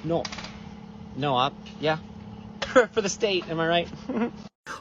No. No, yeah. For the state, am I right?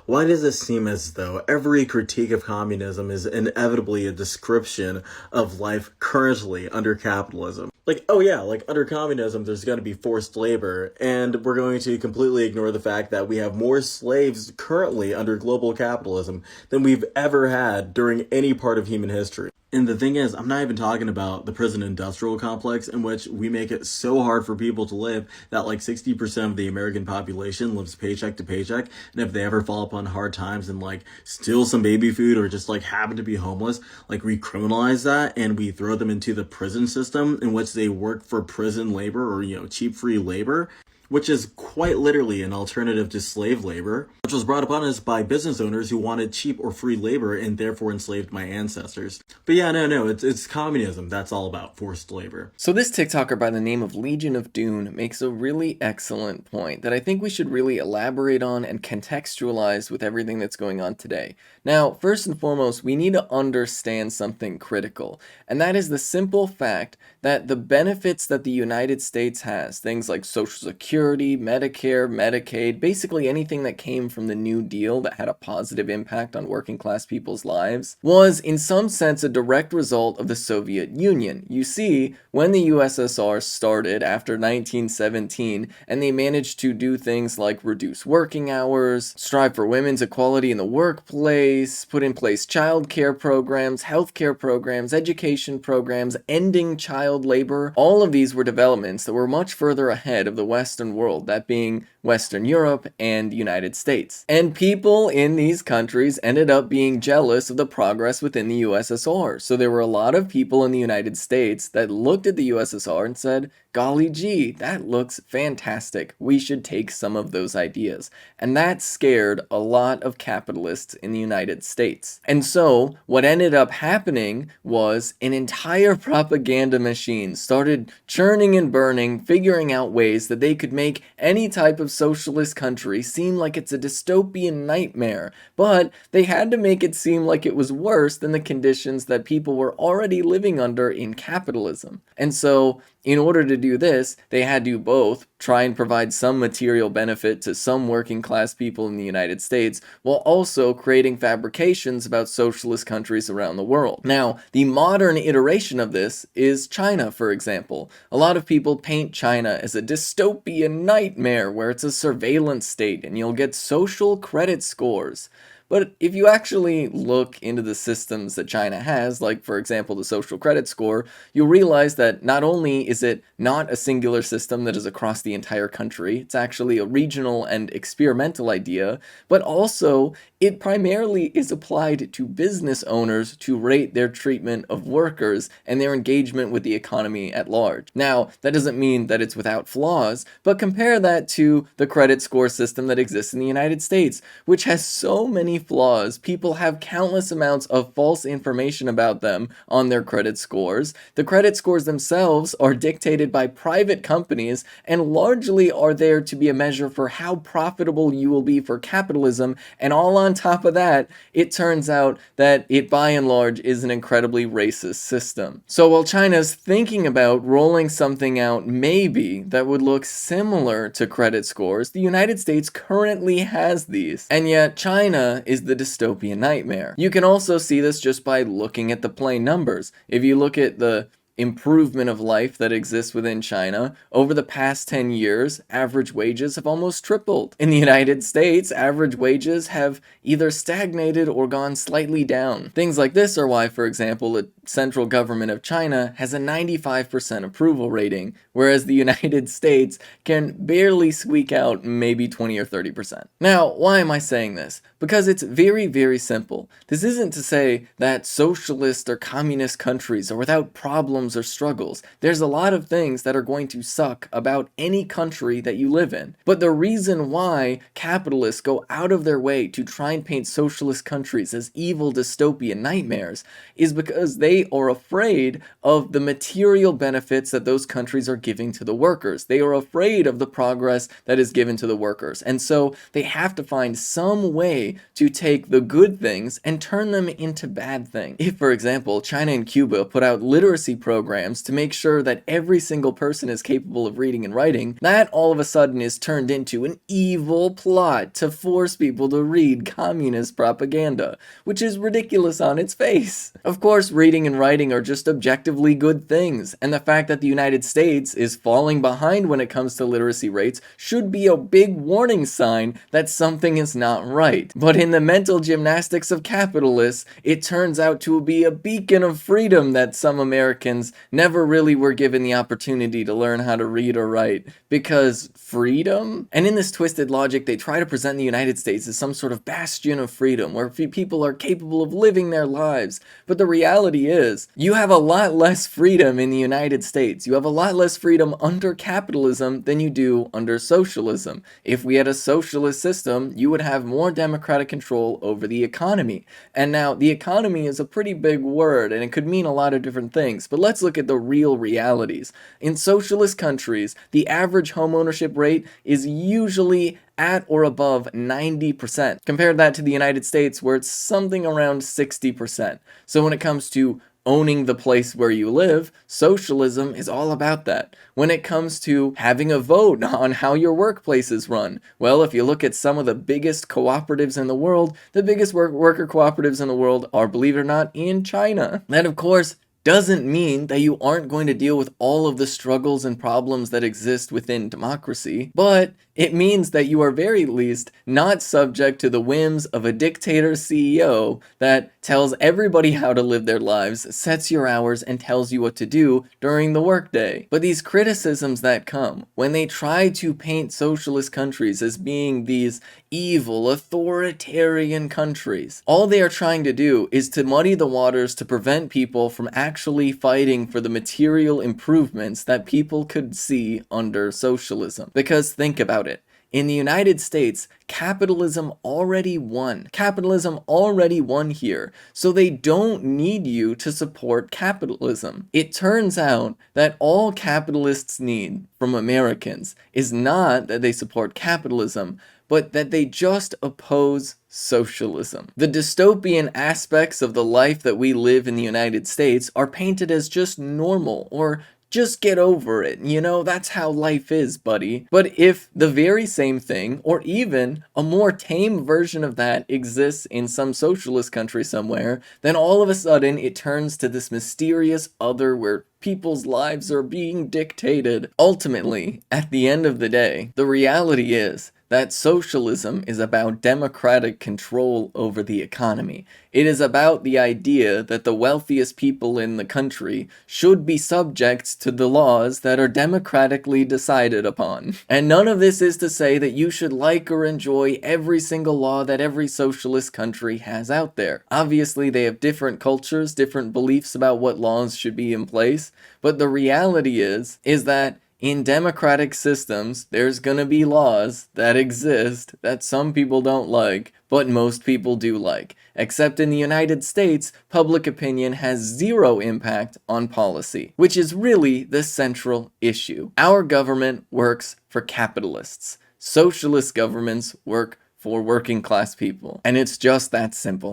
Why does it seem as though every critique of communism is inevitably a description of life currently under capitalism? Like, oh yeah, like under communism, there's going to be forced labor, and we're going to completely ignore the fact that we have more slaves currently under global capitalism than we've ever had during any part of human history. And the thing is, I'm not even talking about the prison industrial complex in which we make it so hard for people to live that like 60% of the American population lives paycheck to paycheck. And if they ever fall upon hard times and like steal some baby food or just like happen to be homeless, like we criminalize that and we throw them into the prison system in which they work for prison labor or, cheap free labor, which is quite literally an alternative to slave labor, which was brought upon us by business owners who wanted cheap or free labor and therefore enslaved my ancestors. But yeah, no, it's communism. That's all about forced labor. So this TikToker by the name of Legion of Dune makes a really excellent point that I think we should really elaborate on and contextualize with everything that's going on today. Now, first and foremost, we need to understand something critical, and that is the simple fact that the benefits that the United States has, things like Social Security, Medicare, Medicaid, basically anything that came from the New Deal that had a positive impact on working class people's lives, was in some sense a direct result of the Soviet Union. You see, when the USSR started after 1917, and they managed to do things like reduce working hours, strive for women's equality in the workplace, put in place child care programs, healthcare programs, education programs, ending child labor. All of these were developments that were much further ahead of the Western world, that being Western Europe and the United States. And people in these countries ended up being jealous of the progress within the USSR. So there were a lot of people in the United States that looked at the USSR and said, golly gee, that looks fantastic. We should take some of those ideas. And that scared a lot of capitalists in the United States. And so what ended up happening was an entire propaganda machine started churning and burning, figuring out ways that they could make any type of socialist country seem like it's a dystopian nightmare. But they had to make it seem like it was worse than the conditions that people were already living under in capitalism. And so in order to do this, they had to both try and provide some material benefit to some working class people in the United States, while also creating fabrications about socialist countries around the world. Now, the modern iteration of this is China, for example. A lot of people paint China as a dystopian nightmare where it's a surveillance state and you'll get social credit scores. But if you actually look into the systems that China has, like for example the social credit score, you'll realize that not only is it not a singular system that is across the entire country, it's actually a regional and experimental idea, but also it primarily is applied to business owners to rate their treatment of workers and their engagement with the economy at large. Now, that doesn't mean that it's without flaws, but compare that to the credit score system that exists in the United States, which has so many flaws. People have countless amounts of false information about them on their credit scores. The credit scores themselves are dictated by private companies and largely are there to be a measure for how profitable you will be for capitalism, and all on top of that, it turns out that it by and large is an incredibly racist system. So while China's thinking about rolling something out maybe that would look similar to credit scores, the United States currently has these, and yet China is the dystopian nightmare. You can also see this just by looking at the plain numbers. If you look at the improvement of life that exists within China, over the past 10 years, average wages have almost tripled. In the United States, average wages have either stagnated or gone slightly down. Things like this are why, for example, the central government of China has a 95% approval rating, whereas the United States can barely squeak out maybe 20 or 30%. Now, why am I saying this? Because it's very, very simple. This isn't to say that socialist or communist countries are without problems or struggles. There's a lot of things that are going to suck about any country that you live in. But the reason why capitalists go out of their way to try and paint socialist countries as evil dystopian nightmares is because they are afraid of the material benefits that those countries are giving to the workers. They are afraid of the progress that is given to the workers. And so they have to find some way way to take the good things and turn them into bad things. If, for example, China and Cuba put out literacy programs to make sure that every single person is capable of reading and writing, that all of a sudden is turned into an evil plot to force people to read communist propaganda, which is ridiculous on its face. Of course, reading and writing are just objectively good things, and the fact that the United States is falling behind when it comes to literacy rates should be a big warning sign that something is not right. But in the mental gymnastics of capitalists, it turns out to be a beacon of freedom that some Americans never really were given the opportunity to learn how to read or write. Because freedom? And in this twisted logic, they try to present the United States as some sort of bastion of freedom, where people are capable of living their lives. But the reality is, you have a lot less freedom in the United States. You have a lot less freedom under capitalism than you do under socialism. If we had a socialist system, you would have more democratic control over the economy. And now, the economy is a pretty big word, and it could mean a lot of different things, but let's look at the real realities. In socialist countries, the average home ownership rate is usually at or above 90%. Compare that to the United States, where it's something around 60%. So when it comes to owning the place where you live, socialism is all about that. When it comes to having a vote on how your workplace is run, well, if you look at some of the biggest cooperatives in the world, the biggest worker cooperatives in the world are, believe it or not, in China. That, of course, doesn't mean that you aren't going to deal with all of the struggles and problems that exist within democracy, but it means that you are very least not subject to the whims of a dictator CEO that tells everybody how to live their lives, sets your hours, and tells you what to do during the workday. But these criticisms that come when they try to paint socialist countries as being these evil, authoritarian countries, all they are trying to do is to muddy the waters to prevent people from actually fighting for the material improvements that people could see under socialism. Because think about it. In the United States, capitalism already won. Capitalism already won here, so they don't need you to support capitalism. It turns out that all capitalists need from Americans is not that they support capitalism, but that they just oppose socialism. The dystopian aspects of the life that we live in the United States are painted as just normal, or just get over it, that's how life is, buddy. But if the very same thing, or even a more tame version of that, exists in some socialist country somewhere, then all of a sudden it turns to this mysterious other where people's lives are being dictated. Ultimately, at the end of the day, the reality is that socialism is about democratic control over the economy. It is about the idea that the wealthiest people in the country should be subject to the laws that are democratically decided upon. And none of this is to say that you should like or enjoy every single law that every socialist country has out there. Obviously, they have different cultures, different beliefs about what laws should be in place, but the reality is that in democratic systems, there's gonna be laws that exist that some people don't like, but most people do like. Except in the United States, public opinion has zero impact on policy, which is really the central issue. Our government works for capitalists. Socialist governments work for working class people. And it's just that simple.